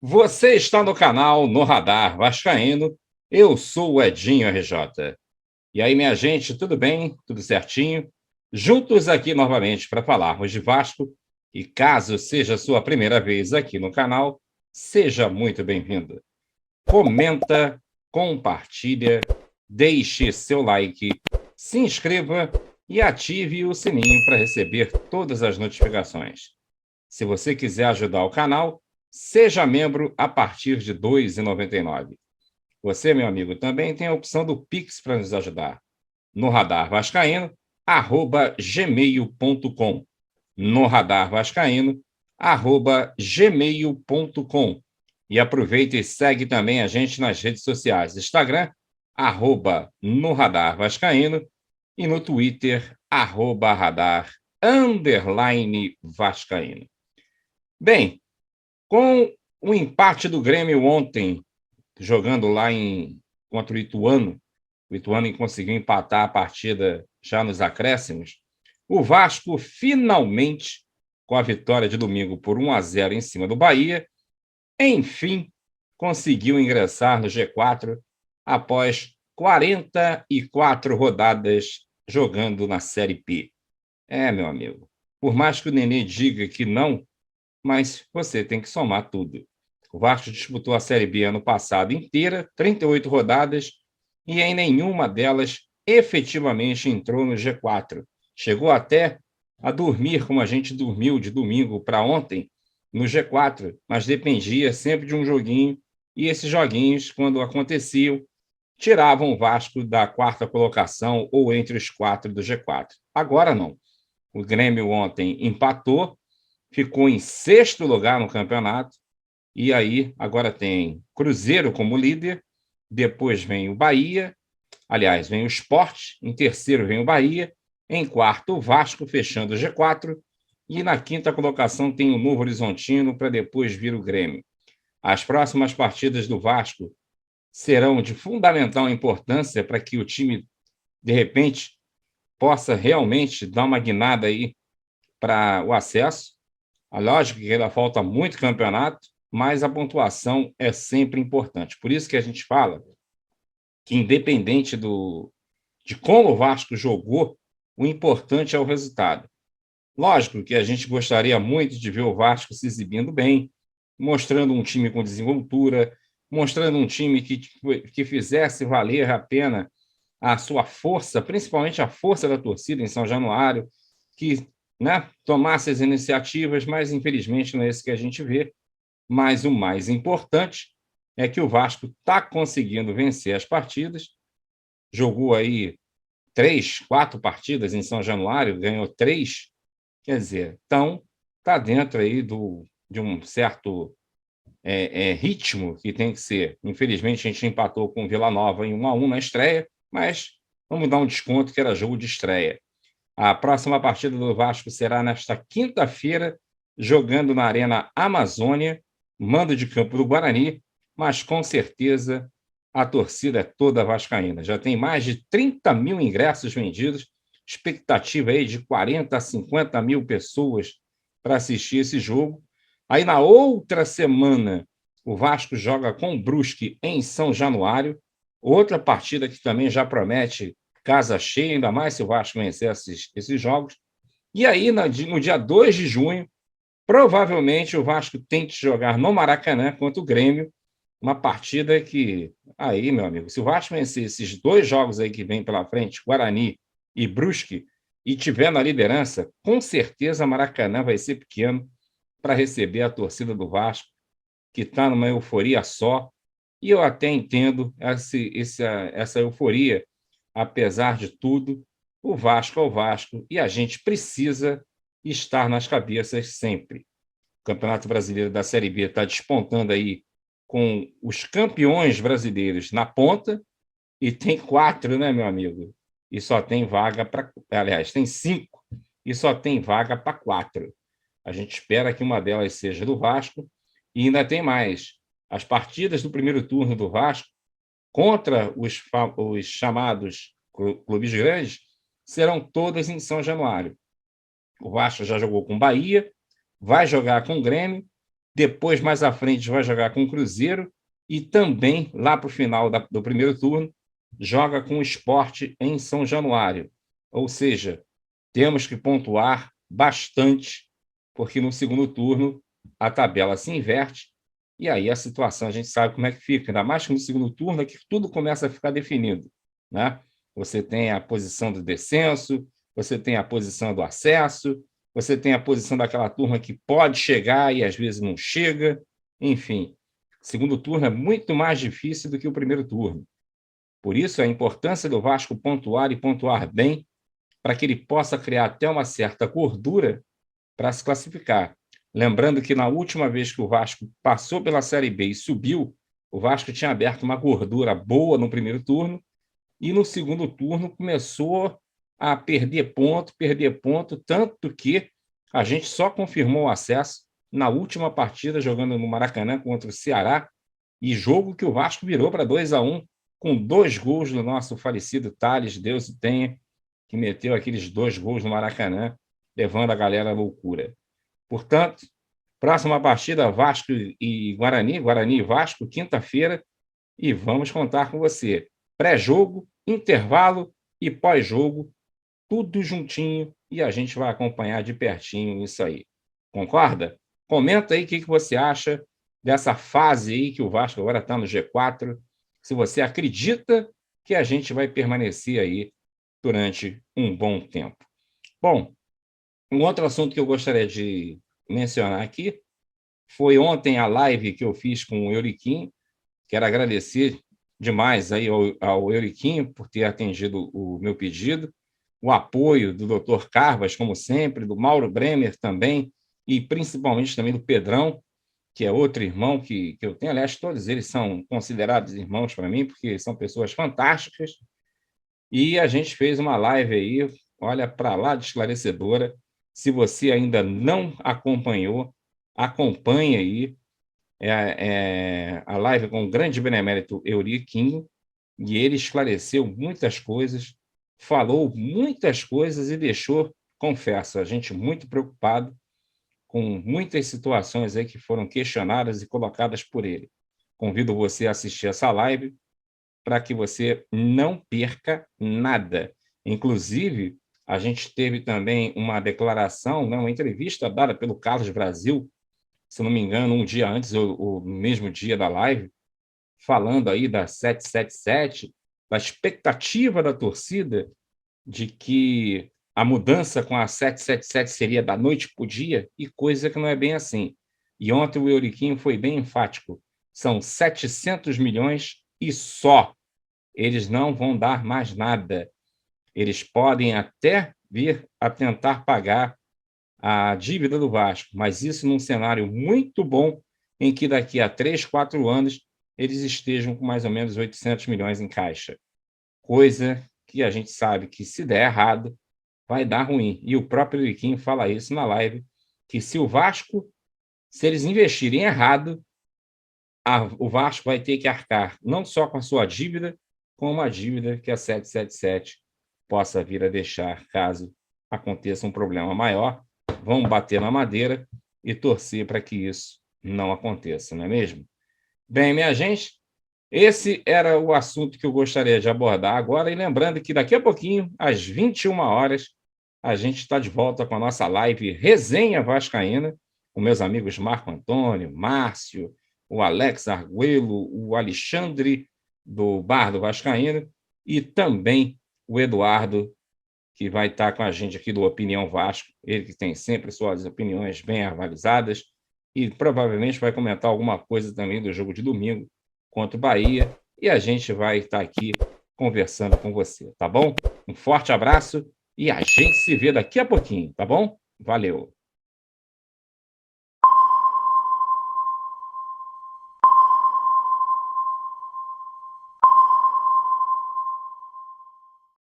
Você está no canal No Radar Vascaíno. Eu sou o Edinho RJ. E aí, minha gente, tudo bem? Tudo certinho? Juntos aqui novamente para falarmos de Vasco. E caso seja a sua primeira vez aqui no canal, seja muito bem-vindo. Comenta, compartilha, deixe seu like, se inscreva e ative o sininho para receber todas as notificações. Se você quiser ajudar o canal, seja membro a partir de R$ 2,99. Você, meu amigo, também tem a opção do Pix para nos ajudar. No Radar Vascaíno, @gmail.com. No Radar Vascaíno, @gmail.com. E aproveita e segue também a gente nas redes sociais. Instagram, @no Radar Vascaíno. E no Twitter, @radar_vascaíno. Bem, com o empate do Grêmio ontem, jogando lá contra o Ituano conseguiu empatar a partida já nos acréscimos, o Vasco finalmente, com a vitória de domingo por 1-0 em cima do Bahia, enfim, conseguiu ingressar no G4 após 44 rodadas jogando na Série P. Meu amigo, por mais que o Nenê diga que não, mas você tem que somar tudo. O Vasco disputou a Série B ano passado inteira, 38 rodadas, e em nenhuma delas efetivamente entrou no G4. Chegou até a dormir, como a gente dormiu de domingo para ontem, no G4, mas dependia sempre de um joguinho, e esses joguinhos, quando aconteciam, tiravam o Vasco da quarta colocação ou entre os quatro do G4. Agora não. O Grêmio ontem empatou, ficou em sexto lugar no campeonato, e aí agora tem Cruzeiro como líder, depois vem o Bahia, aliás, vem o Sport, em terceiro vem o Bahia, em quarto o Vasco, fechando o G4, e na quinta colocação tem o Novo Horizontino, para depois vir o Grêmio. As próximas partidas do Vasco serão de fundamental importância para que o time, de repente, possa realmente dar uma guinada aí para o acesso. A lógica é que ainda falta muito campeonato, mas a pontuação é sempre importante. Por isso que a gente fala que, independente de como o Vasco jogou, o importante é o resultado. Lógico que a gente gostaria muito de ver o Vasco se exibindo bem, mostrando um time com desenvoltura, mostrando um time que fizesse valer a pena a sua força, principalmente a força da torcida em São Januário, que, né, tomasse as iniciativas, mas infelizmente não é isso que a gente vê. Mas o mais importante é que o Vasco está conseguindo vencer as partidas, jogou aí 3, 4 partidas em São Januário, ganhou 3, quer dizer, então está dentro aí de um certo ritmo que tem que ser. Infelizmente, a gente empatou com o Vila Nova em 1-1 na estreia, mas vamos dar um desconto que era jogo de estreia. A próxima partida do Vasco será nesta quinta-feira, jogando na Arena Amazônia, mando de campo do Guarani, mas com certeza a torcida é toda vascaína. Já tem mais de 30 mil ingressos vendidos, expectativa aí de 40 a 50 mil pessoas para assistir esse jogo. Aí na outra semana, o Vasco joga com o Brusque em São Januário, outra partida que também já promete casa cheia, ainda mais se o Vasco vencer esses jogos. E aí, no dia 2 de junho, provavelmente o Vasco tente jogar no Maracanã contra o Grêmio, uma partida que, aí, meu amigo, se o Vasco vencer esses 2 jogos aí que vem pela frente, Guarani e Brusque, e tiver na liderança, com certeza Maracanã vai ser pequeno para receber a torcida do Vasco, que está numa euforia só, e eu até entendo essa euforia. Apesar de tudo, o Vasco é o Vasco e a gente precisa estar nas cabeças sempre. O Campeonato Brasileiro da Série B está despontando aí com os campeões brasileiros na ponta, e tem 4, né, meu amigo? E só tem vaga para... Aliás, tem 5 e só tem vaga para 4. A gente espera que uma delas seja do Vasco, e ainda tem mais. As partidas do primeiro turno do Vasco contra os chamados clubes grandes serão todas em São Januário. O Vasco já jogou com o Bahia, vai jogar com o Grêmio, Depois, mais à frente, vai jogar com o Cruzeiro e também, lá para o final do primeiro turno, joga com o Sport em São Januário. Ou seja, temos que pontuar bastante, porque no segundo turno a tabela se inverte e aí a situação a gente sabe como é que fica. Ainda mais que no segundo turno é que tudo começa a ficar definido, né? Você tem a posição do descenso, você tem a posição do acesso, você tem a posição daquela turma que pode chegar e às vezes não chega. Enfim, o segundo turno é muito mais difícil do que o primeiro turno. Por isso, a importância do Vasco pontuar e pontuar bem, para que ele possa criar até uma certa gordura para se classificar. Lembrando que na última vez que o Vasco passou pela Série B e subiu, o Vasco tinha aberto uma gordura boa no primeiro turno e no segundo turno começou a perder ponto, tanto que a gente só confirmou o acesso na última partida, jogando no Maracanã contra o Ceará, e jogo que o Vasco virou para 2-1, com 2 gols do nosso falecido Thales, Deus o tenha, que meteu aqueles 2 gols no Maracanã, levando a galera à loucura. Portanto, próxima partida, Vasco e Guarani, Guarani e Vasco, quinta-feira, e vamos contar com você. Pré-jogo, intervalo e pós-jogo, tudo juntinho, e a gente vai acompanhar de pertinho isso aí. Concorda? Comenta aí o que você acha dessa fase aí que o Vasco agora está no G4, se você acredita que a gente vai permanecer aí durante um bom tempo. Bom, um outro assunto que eu gostaria de mencionar aqui foi ontem a live que eu fiz com o Euriquinho. Quero agradecer demais aí ao Euriquinho por ter atendido o meu pedido, o apoio do Dr. Carvas, como sempre, do Mauro Bremer também, e principalmente também do Pedrão, que é outro irmão que eu tenho. Aliás, todos eles são considerados irmãos para mim, porque são pessoas fantásticas. E a gente fez uma live aí, olha, para lá de esclarecedora. Se você ainda não acompanhou, acompanhe aí a live com o grande benemérito Euriquinho, e ele esclareceu muitas coisas, falou muitas coisas e deixou, confesso, a gente muito preocupado com muitas situações aí que foram questionadas e colocadas por ele. Convido você a assistir essa live para que você não perca nada. Inclusive, a gente teve também uma declaração, né, uma entrevista dada pelo Carlos Brasil, se não me engano, um dia antes, ou no mesmo dia da live, falando aí da 777, da expectativa da torcida de que a mudança com a 777 seria da noite para o dia, e coisa que não é bem assim. E ontem o Euriquinho foi bem enfático. São 700 milhões e só. Eles não vão dar mais nada. Eles podem até vir a tentar pagar a dívida do Vasco, mas isso num cenário muito bom, em que daqui a 3, 4 anos eles estejam com mais ou menos 800 milhões em caixa. Coisa que a gente sabe que, se der errado, vai dar ruim. E o próprio Riquinho fala isso na live, que se o Vasco, se eles investirem errado, o Vasco vai ter que arcar não só com a sua dívida, como a dívida que a 777 possa vir a deixar, caso aconteça um problema maior. Vamos bater na madeira e torcer para que isso não aconteça, não é mesmo? Bem, minha gente, esse era o assunto que eu gostaria de abordar agora, e lembrando que daqui a pouquinho, às 21 horas, a gente está de volta com a nossa live Resenha Vascaína, com meus amigos Marco Antônio, Márcio, o Alex Arguello, o Alexandre, do Bar do Vascaíno, e também o Eduardo, que vai estar com a gente aqui do Opinião Vasco, ele que tem sempre suas opiniões bem avalizadas, e provavelmente vai comentar alguma coisa também do jogo de domingo contra o Bahia, e a gente vai estar aqui conversando com você, tá bom? Um forte abraço e a gente se vê daqui a pouquinho, tá bom? Valeu!